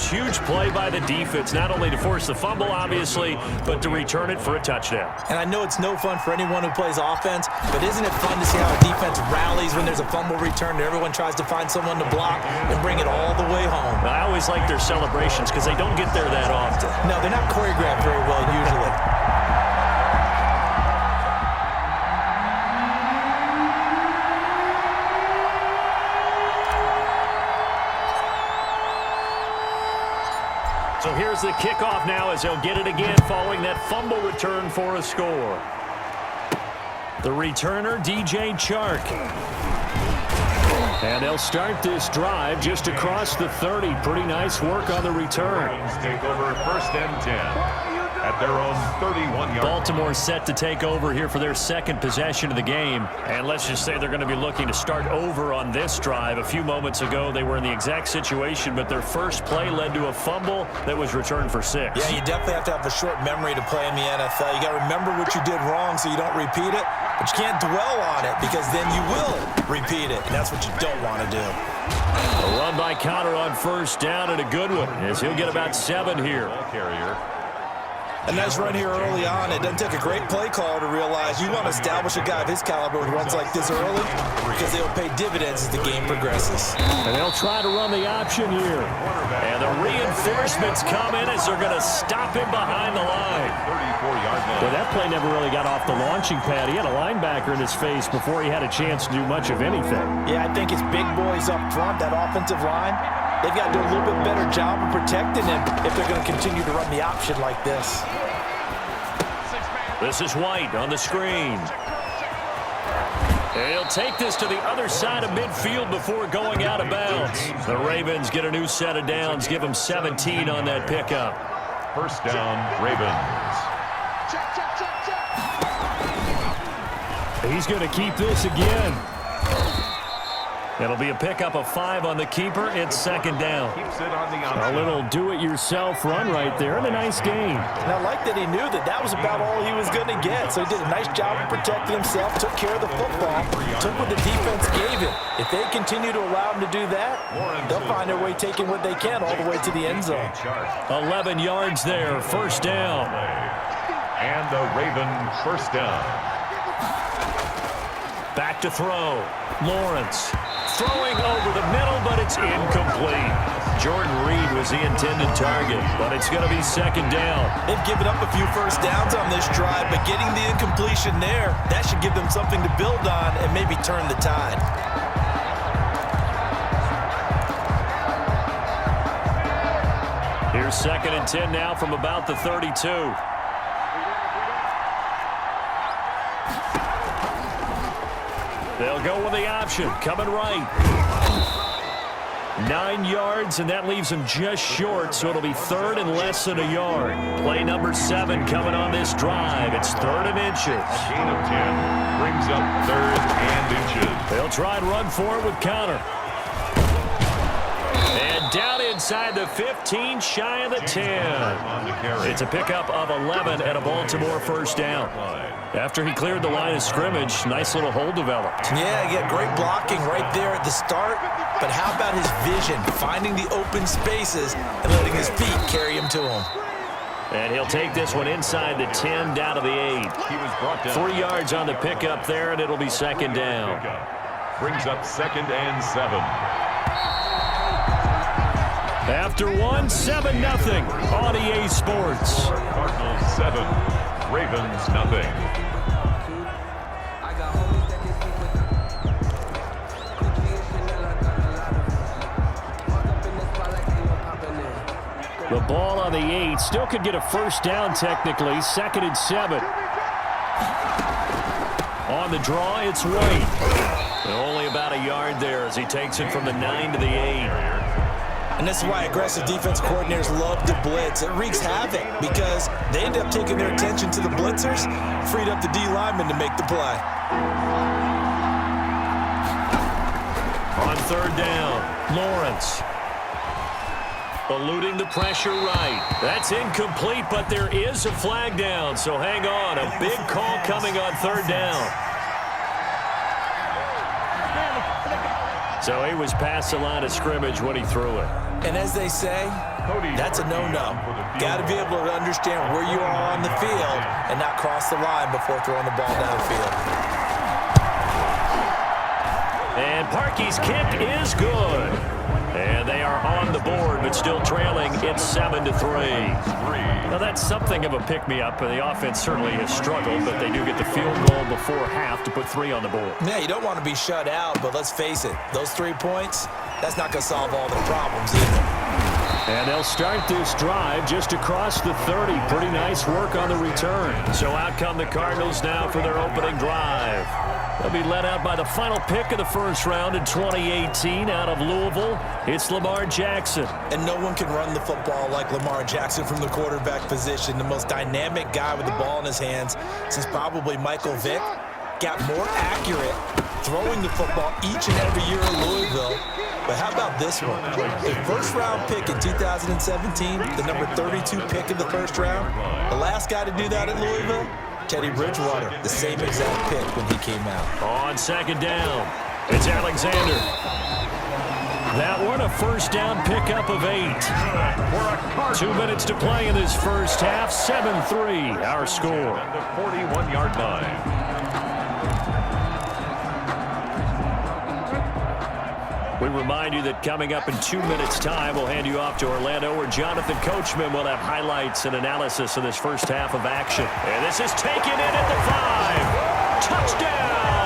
huge play by the defense, not only to force the fumble, obviously, but to return it for a touchdown. And I know it's no fun for anyone who plays offense, but isn't it fun to see how a defense rallies when there's a fumble return and everyone tries to find someone to block and bring it all the way home? I always like their celebrations because they don't get there that often. No, they're not choreographed very well usually. So here's the kickoff now as they'll get it again following that fumble return for a score. The returner, DJ Chark. And they'll start this drive just across the 30. Pretty nice work on the return. Take over 1st and 10 at their own 31-yard. Baltimore set to take over here for their second possession of the game. And let's just say they're going to be looking to start over on this drive. A few moments ago, they were in the exact situation, but their first play led to a fumble that was returned for 6. Yeah, you definitely have to have a short memory to play in the NFL. You got to remember what you did wrong so you don't repeat it, but you can't dwell on it because then you will repeat it, and that's what you don't want to do. A run by Connor on 1st down, and a good one as he'll get about 7 here. Carrier. A nice run here early on. It doesn't take a great play caller to realize you want to establish a guy of his caliber with runs like this early because they'll pay dividends as the game progresses. And they'll try to run the option here. And the reinforcements come in as they're going to stop him behind the line. 34-yard line. Well, that play never really got off the launching pad. He had a linebacker in his face before he had a chance to do much of anything. Yeah, I think his big boys up front, that offensive line, they've got to do a little bit better job of protecting him if they're going to continue to run the option like this. This is White on the screen. He'll take this to the other side of midfield before going out of bounds. The Ravens get a new set of downs, give them 17 on that pickup. 1st down, Ravens. He's going to keep this again. It'll be a pickup of 5 on the keeper. It's 2nd down. Keeps it on the outside. A little do-it-yourself run right there and a nice gain. And I like that he knew that that was about all he was going to get. So he did a nice job of protecting himself, took care of the football, took what the defense gave him. If they continue to allow him to do that, they'll find their way taking what they can all the way to the end zone. 11 yards there, 1st down. And the Ravens 1st down. Back to throw. Lawrence throwing over the middle, but it's incomplete. Jordan Reed was the intended target, but it's going to be 2nd down. They've given up a few 1st downs on this drive, but getting the incompletion there, that should give them something to build on and maybe turn the tide. Here's 2nd and 10 now from about the 32. They'll go with the option, coming right. 9 yards, and that leaves them just short, so it'll be 3rd and less than a yard. Play number 7 coming on this drive. It's 3rd and inches. Gain of 10 brings up 3rd and inches. They'll try and run for it with Connor. And down inside the 15, shy of the 10. It's a pickup of 11 and a Baltimore 1st down. After he cleared the line of scrimmage, nice little hole developed. Yeah, he had great blocking right there at the start. But how about his vision, finding the open spaces and letting his feet carry him to him? And he'll take this one inside the 10, down to the 8. He was brought down. 3 yards on the pickup there, and it'll be 2nd down. Brings up 2nd and 7. After 1, 7-0 on EA Sports. Cardinals 7, Ravens nothing. The ball on the 8. Still could get a 1st down technically. 2nd and 7. On the draw, it's White. And only about a yard there as he takes it from the 9 to the 8. And this is why aggressive defense coordinators love to blitz. It wreaks havoc because they end up taking their attention to the blitzers, freed up the D lineman to make the play. On 3rd down, Lawrence. Eluding the pressure right. That's incomplete, but there is a flag down, so hang on. A big call coming on 3rd down. So he was past the line of scrimmage when he threw it. And as they say, that's a no-no. Got to be able to understand where you are on the field and not cross the line before throwing the ball down the field. And Parkey's kick is good. And they are on the board, but still trailing. It's 7-3. Now, that's something of a pick-me-up. The offense certainly has struggled, but they do get the field goal before half to put 3 on the board. Yeah, you don't want to be shut out, but let's face it. Those 3 points, that's not going to solve all their problems either. And they'll start this drive just across the 30. Pretty nice work on the return. So out come the Cardinals now for their opening drive. They'll be led out by the final pick of the first round in 2018 out of Louisville. It's Lamar Jackson. And no one can run the football like Lamar Jackson from the quarterback position. The most dynamic guy with the ball in his hands since probably Michael Vick. Got more accurate throwing the football each and every year in Louisville. But how about this one? The first-round pick in 2017, the number 32 pick in the first round. The last guy to do that at Louisville, Teddy Bridgewater, the same exact pick when he came out. On second down, it's Alexander. That one, a first down pickup of 8. 2 minutes to play in this first half. 7-3, our score. The 41-yard line. We remind you that coming up in 2 minutes' time, we'll hand you off to Orlando, where Jonathan Coachman will have highlights and analysis of this first half of action. And this is taken in at the 5. Touchdown!